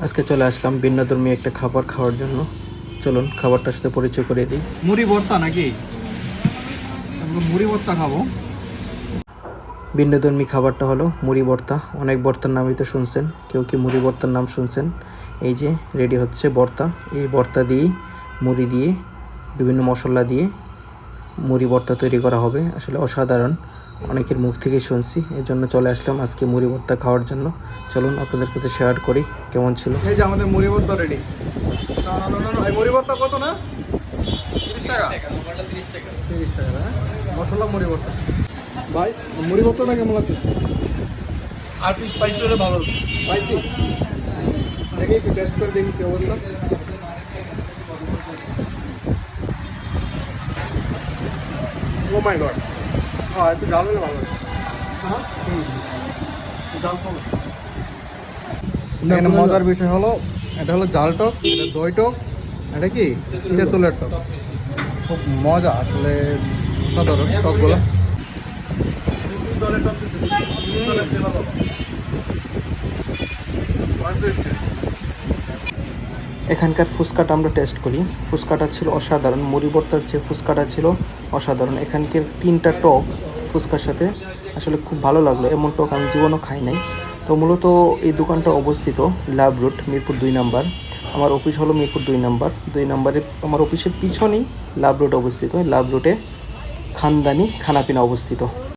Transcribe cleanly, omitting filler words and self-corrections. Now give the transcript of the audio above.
আজকে চলে আসলাম ভিন্নধর্মী একটা খাবার খাওয়ার জন্য। চলুন খাবারটার সাথে পরিচয় করে দিই। মুড়ি ভর্তা নাকি? আমরা মুড়ি ভর্তা খাবো। ভিন্নধর্মী খাবারটা হলো মুড়ি ভর্তা। অনেক ভর্তার নামই তো শুনছেন, কেউ কি মুড়ি ভর্তার নাম শুনছেন? এই যে রেডি হচ্ছে ভর্তা। এই ভর্তা দিয়েই মুড়ি দিয়ে বিভিন্ন মশলা দিয়ে মুড়ি ভর্তা তৈরি করা হবে। আসলে অসাধারণ, অনেকের মুখ থেকে শুনছি, এর জন্য চলে আসলাম আজকে মুড়ি ভর্তা খাওয়ার জন্য। চলুন আপনাদের কাছে শেয়ার করি কেমন ছিল। এই যে আমাদের মুড়ি ভর্তা রেডি। এই মুড়ি ভর্তা কত না? 30 টাকা। 30 টাকা না? মশলা মুড়ি ভর্তা। ভাই মুড়ি ভর্তাটা কেমন লাগতেছে? আর একটু স্পাইসি হলে ভালো হতো। পাইছি। দেখি একটু টেস্ট করে দেখি কি অবস্থা। ও মাই গড। হ্যাঁ একটু ঝাল হলে ভালো হবে। হ্যাঁ ঝাল কম। এখানে মজার বিষয় হলো, এটা হলো জাল টক, এটা দই টক, এটা কি তেঁতুলের টক। খুব মজা আসলে, সাধারণ টকগুলো। এখানকার ফুচকাটা আমরা টেস্ট করি। ফুচকাটা ছিল অসাধারণ, মুড়ি ভর্তার যে ফুচকাটা ছিল অসাধারণ। এখানকার 3টা টক ফুচকার সাথে আসলে খুব ভালো লাগলো, এমন টক আমি জীবনও খাই নাই। তো মূলত এই দোকানটা অবস্থিত লাভ রোড, মিরপুর 2 নাম্বার। আমার অফিস হলো মিরপুর 2 নাম্বার। 2 নাম্বারে আমার অফিসের পিছনেই লাভ রোড অবস্থিত। লাভ রোডে খানদানি খানাপিনা অবস্থিত।